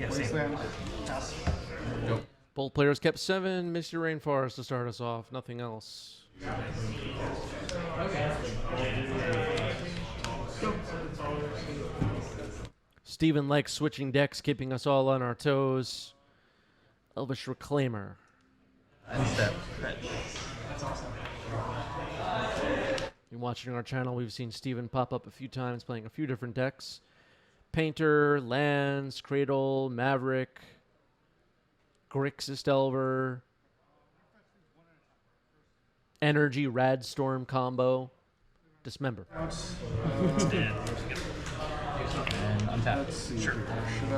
Wasteland. Pass. Go. Both players kept 7. Misty Rainforest to start us off. Nothing else. Steven likes switching decks, keeping us all on our toes. Elvish Reclaimer. And step. That's awesome. You're watching our channel. We've seen Steven pop up a few times playing a few different decks. Painter, Lands, Cradle, Maverick, Grixis Delver, Energy, Radstorm combo, Dismember. And Untap. let's see. Sure. Should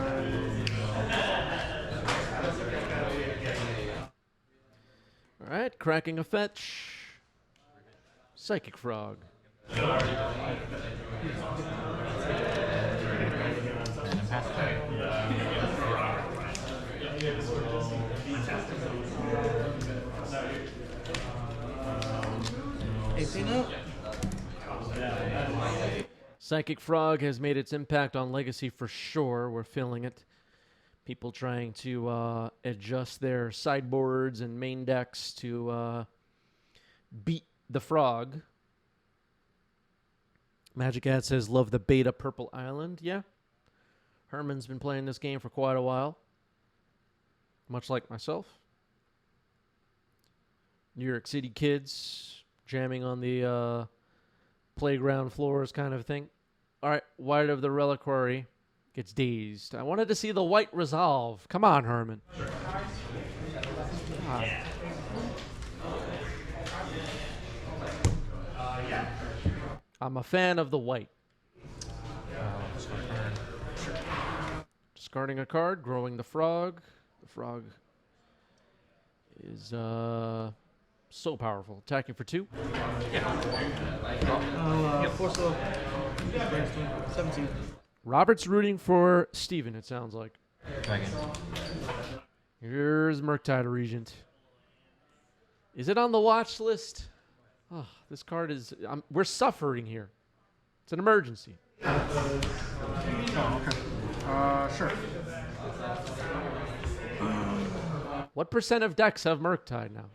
All right, cracking a fetch. Psychic Frog. And pass it. 18 up? Psychic Frog has made its impact on Legacy for sure. We're feeling it. People trying to adjust their sideboards and main decks to beat the Frog. Magic Ad says, love the beta Purple Island. Yeah. Herman's been playing this game for quite a while. Much like myself. New York City kids jamming on the playground floors kind of thing. All right, White of the Reliquary gets dazed. I wanted to see the white resolve. Come on, Herman. God. I'm a fan of the white. Discarding a card, growing the frog. The frog is so powerful. Attacking for 2. Force of 17. Robert's rooting for Steven, it sounds like. Dragon. Here's Murktide Regent. Is it on the watch list? Oh, this card is... we're suffering here. It's an emergency. Oh, okay. Sure. What percent of decks have Murktide now?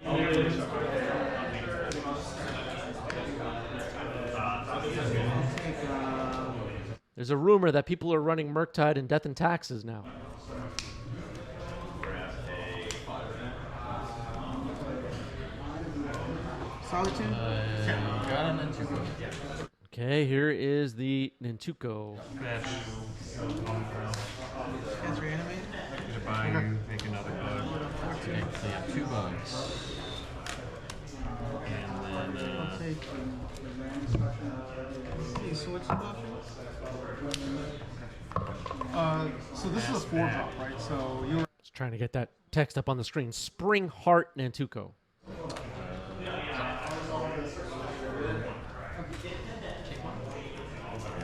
There's a rumor that people are running Murktide and Death and Taxes now. Solitude? Got an Nantuko. Okay, here is the Nantuko. Can't reanimate? Make another bug. Okay, so you have 2 bugs. And then, I'll take. You switch the options? So this is a 4-drop, right? So you're. Just trying to get that text up on the screen. Spring Heart Nantuko.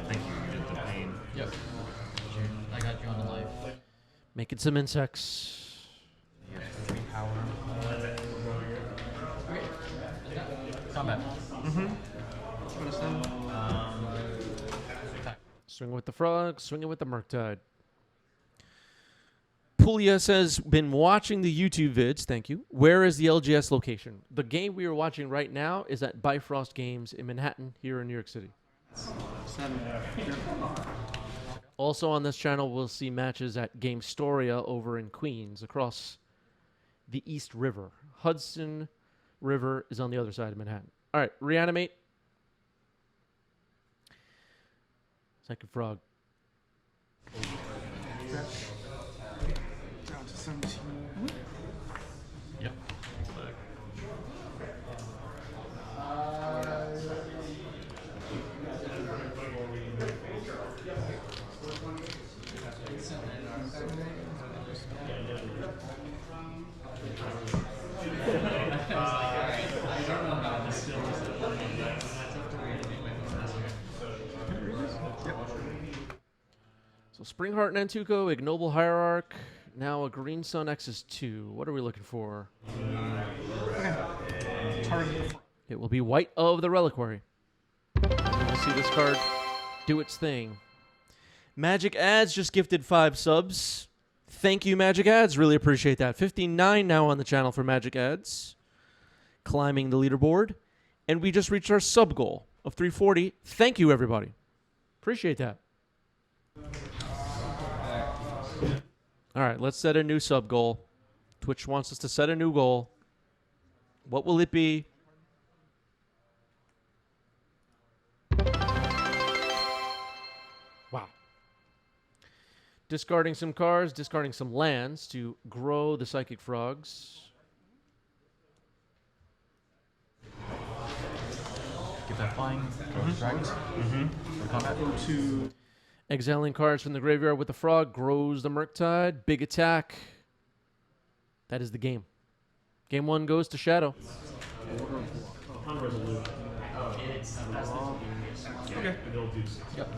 thank you, you did the pain. Yep. I got you on the life. Making some insects. You have 3 power. Okay. Combat. Attack. Swinging with the frog, swinging with the Murktide. Puglia says, been watching the YouTube vids, thank you. Where is the LGS location? The game we are watching right now is at Bifrost Games in Manhattan, here in New York City. 7. Also on this channel, we'll see matches at Game Storia over in Queens, across the East River. Hudson River is on the other side of Manhattan. All right, reanimate. Second frog. Down to 17. Yep. So Springheart Nantuko, Ignoble Hierarch, now a Green Sun X's 2. What are we looking for? Target. It will be White of the Reliquary. We'll see this card do its thing. Magic Ads just gifted 5 subs. Thank you, Magic Ads. Really appreciate that. 59 now on the channel for Magic Ads. Climbing the leaderboard. And we just reached our sub goal of 340. Thank you, everybody. Appreciate that. All right, let's set a new sub goal. Twitch wants us to set a new goal. What will it be? Wow. Discarding some cards, discarding some lands to grow the Psychic Frogs. Give that flying. Dragons. For combat. Go to Exiling cards from the graveyard with the frog grows the Murktide. Big attack. That is the game. Game 1 goes to Shadow. Okay. Yep.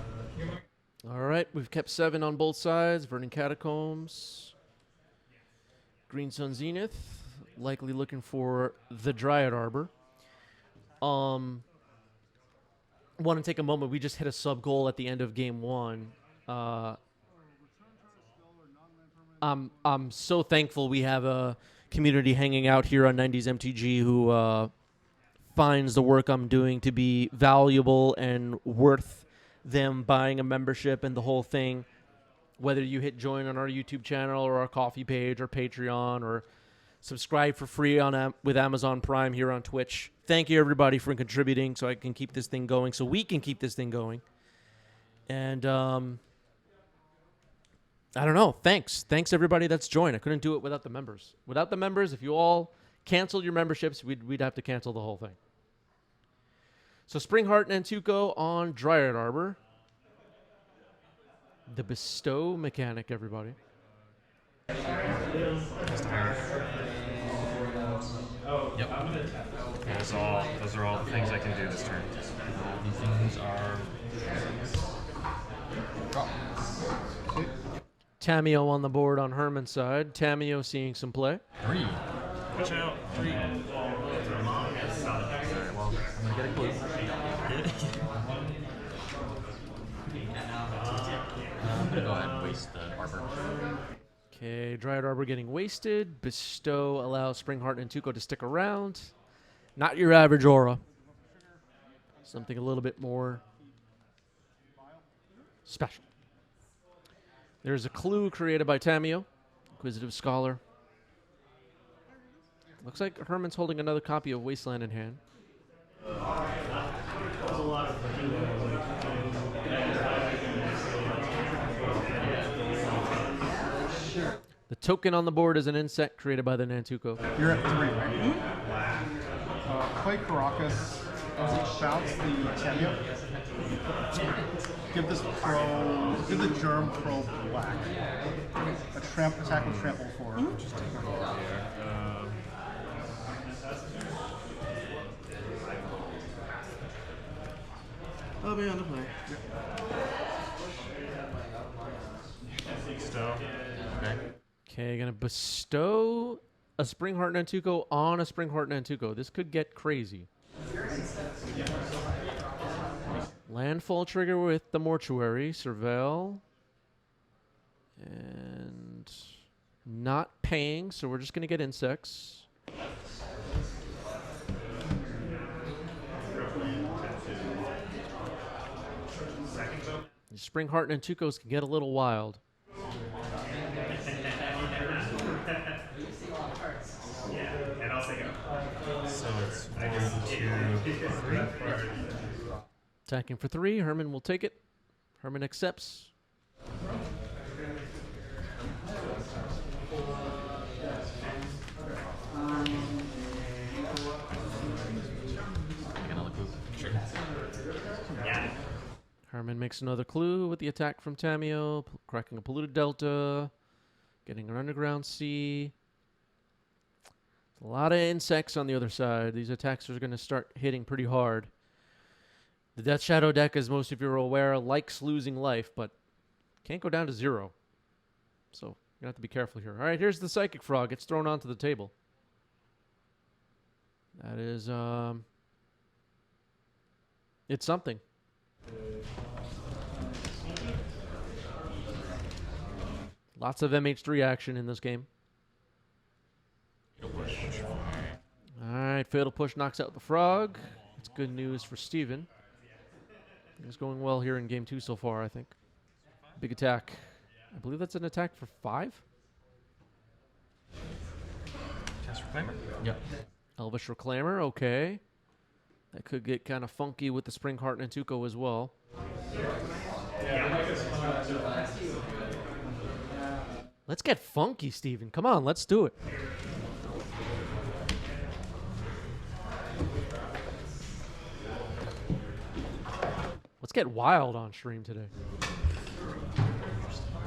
All right, we've kept 7 on both sides. Verdant Catacombs. Green Sun Zenith. Likely looking for the Dryad Arbor. Want to take a moment. We just hit a sub goal at the end of game 1. I'm so thankful we have a community hanging out here on 90s MTG who finds the work I'm doing to be valuable and worth them buying a membership and the whole thing. Whether you hit join on our YouTube channel or our coffee page or Patreon or subscribe for free on with Amazon Prime here on Twitch. Thank you, everybody, for contributing so I can keep this thing going, so we can keep this thing going. And I don't know. Thanks. Thanks, everybody that's joined. I couldn't do it without the members. Without the members, if you all canceled your memberships, we'd have to cancel the whole thing. So Springheart and Nantuko on Dryad Arbor. The bestow mechanic, everybody. Yep. Those are all the things I can do this turn. These things are drop. Tamio on the board on Herman's side. Tamio seeing some play. 3. Watch out. 3. Well, I'm gonna get a clue. I'm gonna go ahead and waste the arbor. Okay, Dryad Arbor getting wasted. Bestow allows Springheart and Tuco to stick around. Not your average aura. Something a little bit more special. There's a clue created by Tamio, Inquisitive Scholar. Looks like Herman's holding another copy of Wasteland in hand. The token on the board is an insect created by the Nantuko. You're at 3, right? Play Caracas. Shouts the Tamio. Give the Germ Crow black. Attack with trample 4. I'll be on the play. Bestow. Okay. Okay, gonna bestow a Springheart Nantuko on a Springheart Nantuko. This could get crazy. Landfall trigger with the Mortuary, Surveil. And not paying, so we're just gonna get insects. Springheart Nantukos can get a little wild. So it's 1, 2, 3. Attacking for 3. Herman will take it. Herman accepts. Take another clue. Sure. Herman makes another clue with the attack from Tamio, cracking a polluted delta, getting an underground sea. A lot of insects on the other side. These attacks are going to start hitting pretty hard. The Death Shadow deck, as most of you are aware, likes losing life, but can't go down to 0. So you're going to have to be careful here. All right, here's the Psychic Frog. It's thrown onto the table. That is, it's something. A Lots of MH3 action in this game. All right, Fatal Push knocks out the Frog. That's good news for Steven. Things going well here in game 2 so far, I think. Big attack. I believe that's an attack for 5. Cast Reclaimer? Yep. Elvish Reclaimer, okay. That could get kind of funky with the Spring Heart and Tuco as well. Let's get funky, Steven. Come on, let's do it. Let's get wild on stream today.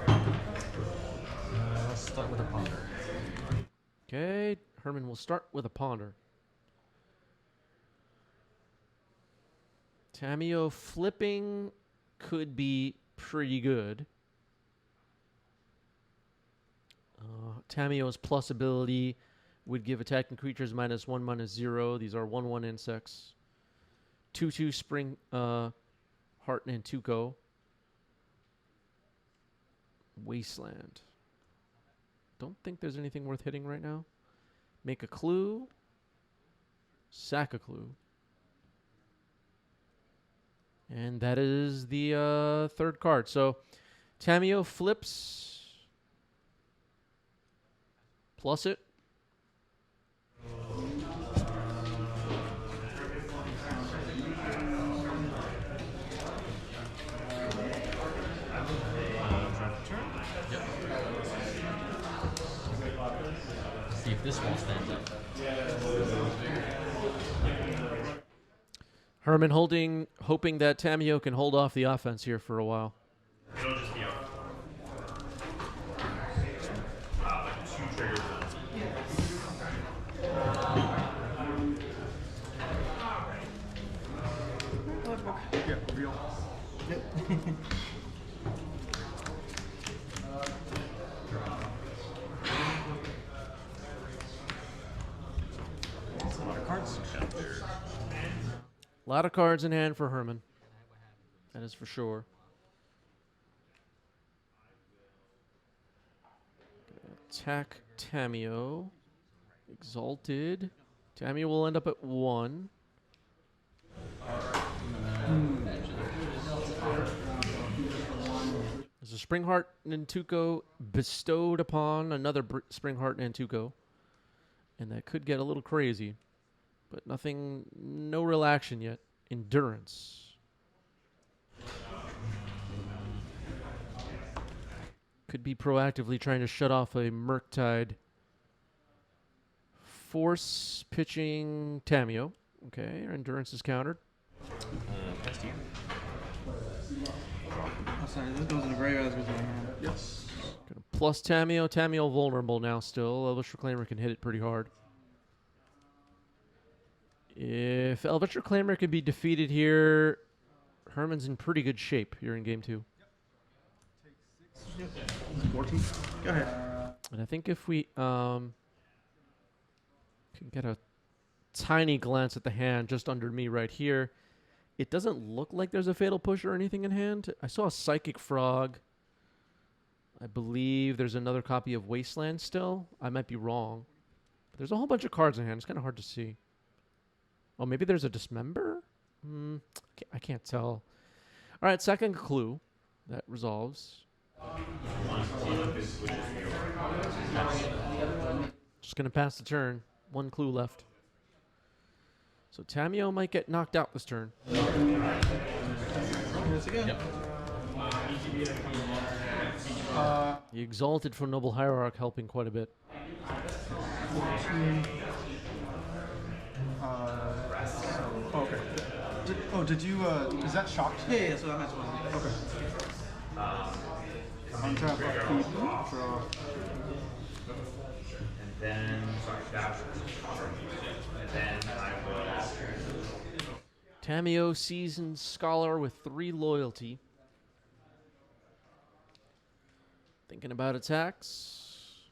Let's start with a Ponder. Okay, Herman will start with a Ponder. Tamiyo flipping could be pretty good. Tamiyo's plus ability would give attacking creatures -1, -0. These are 1/1 insects. 2/2 Spring Heart and Tuco. Wasteland. Don't think there's anything worth hitting right now. Make a clue. Sack a clue. And that is the third card. So Tamiyo flips. Plus it. See if this wall stands up. Herman hoping that Tamiyo can hold off the offense here for a while. It'll just be up. Like 2 triggers. Yeah, real. Yep. That's a lot of cards. A lot of cards in hand for Herman. That is for sure. Attack Tamiyo. Exalted. Tamiyo will end up at 1. There's a Spring Heart Nantuko bestowed upon another Spring Heart Nantuko. And that could get a little crazy. But nothing, no real action yet. Endurance. Could be proactively trying to shut off a Murktide. Force pitching Tamiyo. Okay, our endurance is countered. Test you. Oh, sorry, this goes in the graveyard with my hand. Yes. Gonna plus Tamiyo. Tamiyo vulnerable now still. Elvish Reclaimer can hit it pretty hard. If Elvish Reclaimer can be defeated here, Herman's in pretty good shape here in game 2. 14. Go ahead. And I think if we can get a tiny glance at the hand just under me right here, it doesn't look like there's a Fatal Push or anything in hand. I saw a Psychic Frog. I believe there's another copy of Wasteland still. I might be wrong. But there's a whole bunch of cards in hand. It's kind of hard to see. Oh, maybe there's a Dismember? I can't tell. All right, second clue. That resolves. Just going to pass the turn. 1 clue left. So Tamiyo might get knocked out this turn. Once again. Yep. The Exalted from Noble Hierarch helping quite a bit. Okay. Did you, is that shocked? Yeah, so I'm at 1. Okay. Untap, upkeep, draw. And then, and then I will. Tamiyo, Seasoned Scholar with 3 loyalty. Thinking about attacks.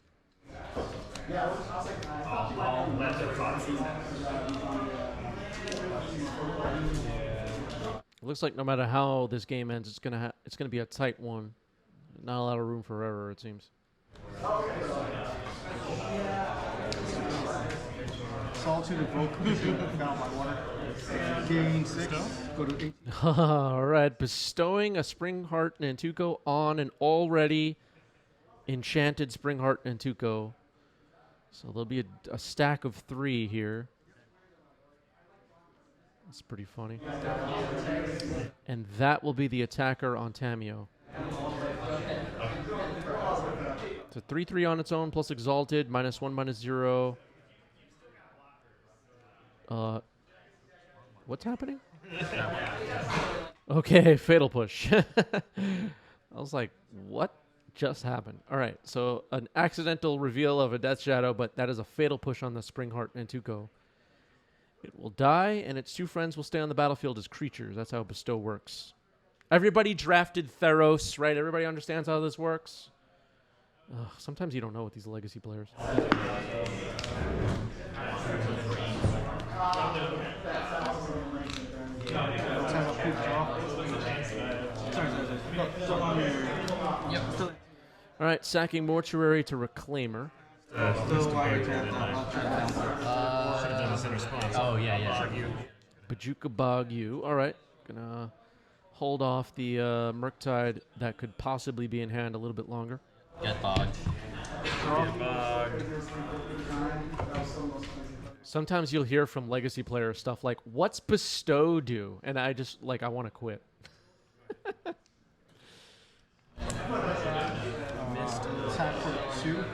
I'll let the thoughts. It looks like no matter how this game ends, it's gonna be a tight one. Not a lot of room for error, it seems. Solitude evoke bound by water. Gain 6. Go to 18. All right, bestowing a Spring Heart Nantuko on an already enchanted Spring Heart Nantuko. So there'll be a stack of 3 here. That's pretty funny. And that will be the attacker on Tamio. So 3/3 on its own plus Exalted, -1, -0. What's happening? Okay, Fatal Push. I was like, what just happened? All right, so an accidental reveal of a Death Shadow, but that is a Fatal Push on the Spring Heart Nantuko. It will die, and its 2 friends will stay on the battlefield as creatures. That's how Bestow works. Everybody drafted Theros, right? Everybody understands how this works? Ugh, sometimes you don't know with these legacy players. All right, sacking Mortuary to Reclaimer. Still while you're tapped out, I'll try to bounce it. Should have done this in response. Oh, yeah. Bajuka Bog you. All right, gonna hold off the Murktide that could possibly be in hand a little bit longer. Get bogged. Sometimes you'll hear from legacy players stuff like, "What's Bestow do?" And I just I want to quit. Attack for 2.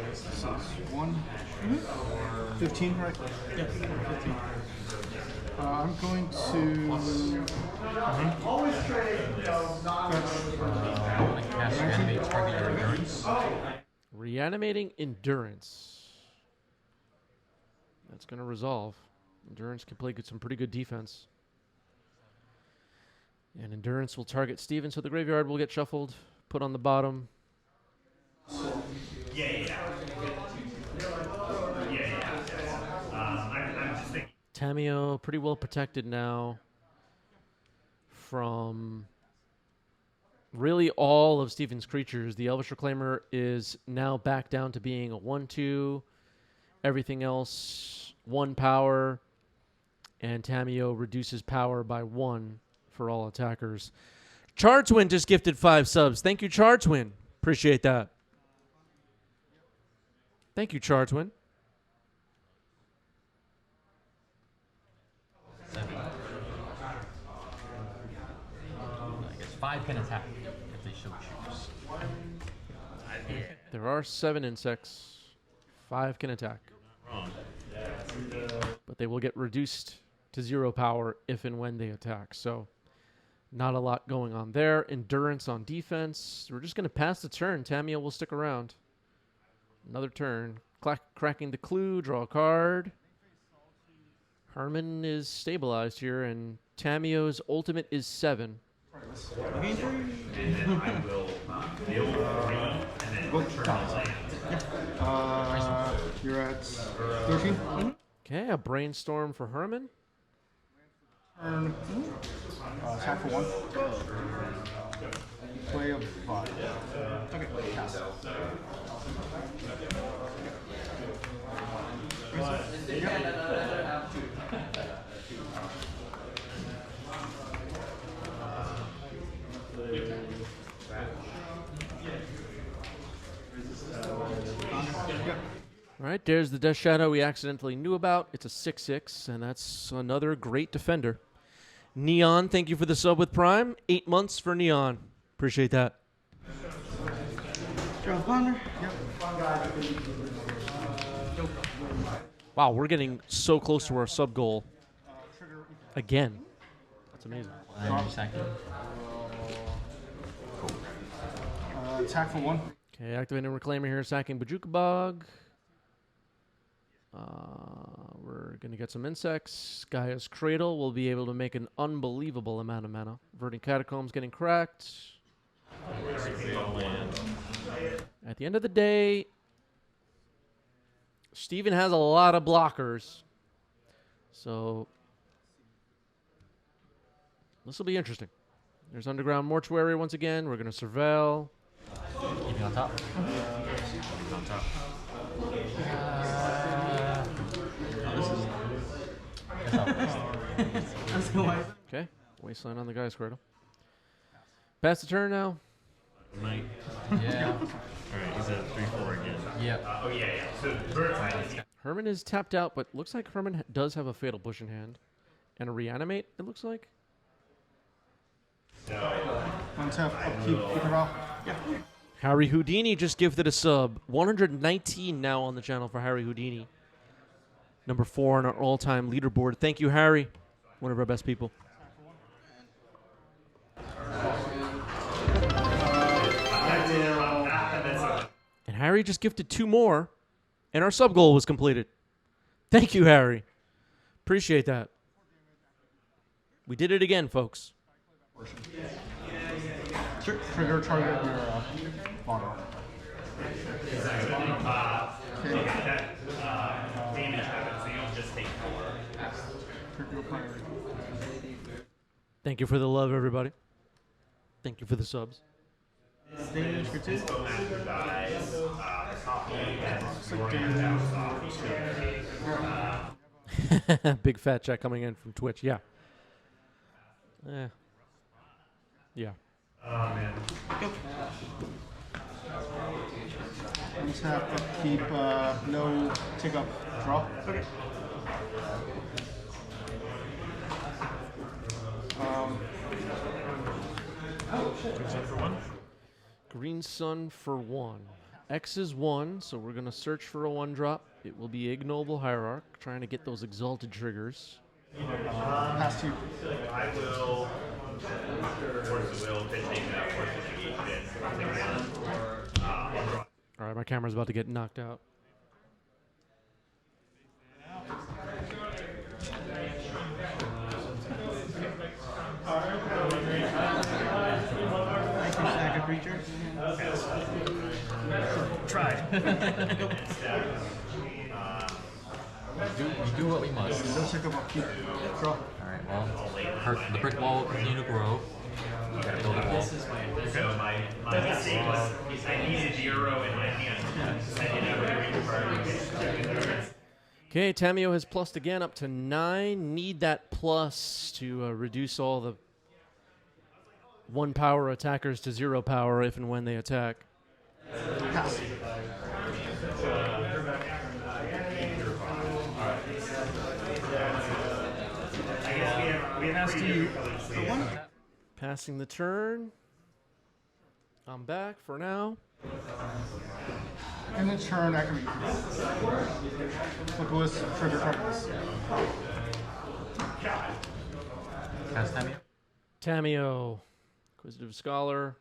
This is 1. 15, right? Yeah, 15. I'm going to Cast reanimate target your endurance. Reanimating Endurance. That's going to resolve. Endurance can play some pretty good defense. And Endurance will target Steven, so the graveyard will get shuffled, put on the bottom. Tamio pretty well protected now from really all of Steven's creatures. The Elvish Reclaimer is now back down to being a 1/2. Everything else, 1 power. And Tamio reduces power by 1 for all attackers. Chartwin just gifted 5 subs. Thank you, Chartwin. Appreciate that. Thank you, Chartwin. 7. I guess 5 can attack if they so choose. There are 7 insects. 5 can attack. But they will get reduced to 0 power if and when they attack. So not a lot going on there. Endurance on defense. We're just going to pass the turn. Tamio will stick around. Another turn. Cracking the clue. Draw a card. Herman is stabilized here, and Tamio's ultimate is 7. You're at 13. Okay, a brainstorm for Herman. Turn. Attack for 1. Play a 5. Okay. Pass. All right, there's the Death Shadow we accidentally knew about. It's a 6/6, and that's another great defender. Neon, thank you for the sub with Prime. 8 months for Neon. Appreciate that. Draw a ponder. Wow, we're getting so close to our sub goal. Again. That's amazing. Second. Attack for 1. Okay, activating Reclaimer here, sacking Bajuka Bog. We're going to get some insects. Gaia's Cradle will be able to make an unbelievable amount of mana. Verdant Catacombs getting cracked. At the end of the day, Steven has a lot of blockers. So this will be interesting. There's Underground Mortuary once again. We're going to surveil. You on top? On top. Guess I'll waste. Okay. Wasteland on the guy's Cradle. Pass the turn now. Might. Yeah. Alright, he's at 3-4 again. Yep. Oh, yeah. So, bird Herman is tapped out, but looks like Herman does have a Fatal Push in hand. And a Reanimate, it looks like. Untap, upkeep, keep it off. Yeah. Harry Houdini just gifted a sub. 119 now on the channel for Harry Houdini. Number 4 on our all-time leaderboard. Thank you, Harry. One of our best people. And Harry just gifted 2 more, and our sub goal was completed. Thank you, Harry. Appreciate that. We did it again, folks. Trigger target your bottle. damage happens, so you don't just take 4. Trigger your priority. Thank you for the love, everybody. Thank you for the subs. Damage for 2. Big fat check coming in from Twitch. Yeah. Yeah. Oh, man. Untap, upkeep, no take up, draw. Okay. Green Sun for 1. X is 1, so we're going to search for a 1-drop. It will be Ignoble Hierarch, trying to get those exalted triggers. Pass to you. I will force the will, pitch taken out, force the negation. Take 1. All right, my camera's about to get knocked out. Thank you, Saga Creature. Try. We do what we must. No take up, upkeep, draw. Alright, well, the brick wall will continue to grow. We gotta build a wall. So my mistake was I needed 0 in my hand. I didn't have a green card. Okay, Tamio has plussed again up to 9. Need that plus to reduce all the 1 power attackers to 0 power if and when they attack. Pass. Pass to you. Passing the turn. I'm back for now. And then turn, activate. Look list, trigger targets. Pass Tamio. Tamio, Inquisitive Scholar.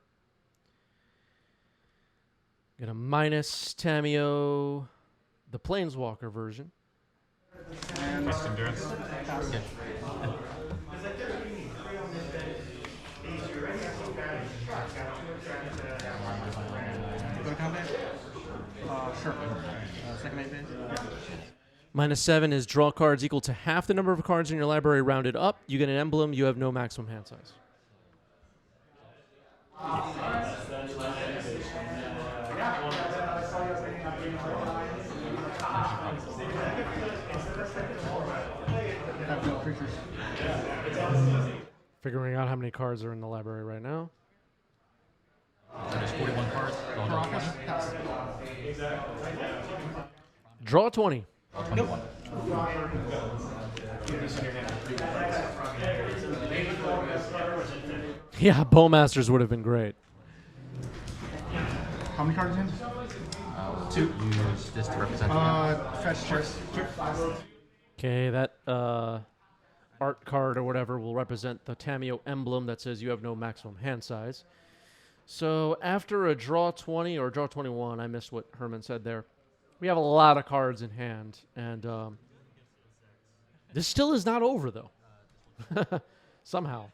Gonna minus Tamio, the Planeswalker version. And Endurance. pass. Yeah. Go to combat. Sure. Second main phase. Minus 7 is draw cards equal to half the number of cards in your library rounded up. You get an emblem. You have no maximum hand size. Have no creatures. Figuring out how many cards are in the library right now. So there's 41 cards. Going up 20. Caracas, pass. Draw 20. Oh, 21. Yeah, Bowmasters would have been great. How many cards in? 2. Use this to represent Fetch twice. Okay, that art card or whatever will represent the Tamio emblem that says you have no maximum hand size. So after a draw 20 or draw 21, I missed what Herman said there. We have a lot of cards in hand, and this still is not over though. Somehow.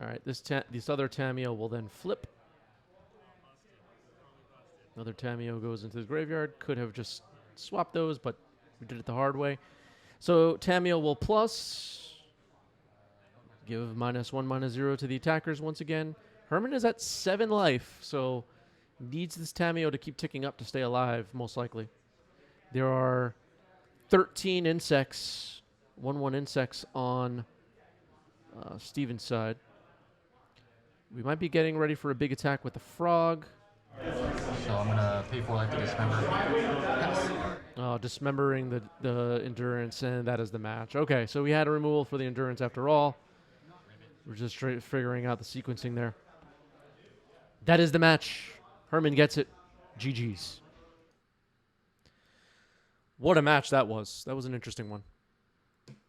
All right, this other Tamio will then flip. Another Tamio goes into the graveyard. Could have just swapped those, but we did it the hard way. So Tamio will plus, give -1, -0 to the attackers once again. Herman is at 7 life, so Needs this Tameo to keep ticking up to stay alive, most likely. There are 13 insects, 1/1 insects on Steven's side. We might be getting ready for a big attack with the frog. So I'm gonna pay 4 life to dismember. Dismembering the endurance, and that is the match. Okay, so we had a removal for the endurance after all. We're just figuring out the sequencing there. That is the match. Herman gets it. GG's. What a match that was. That was an interesting one.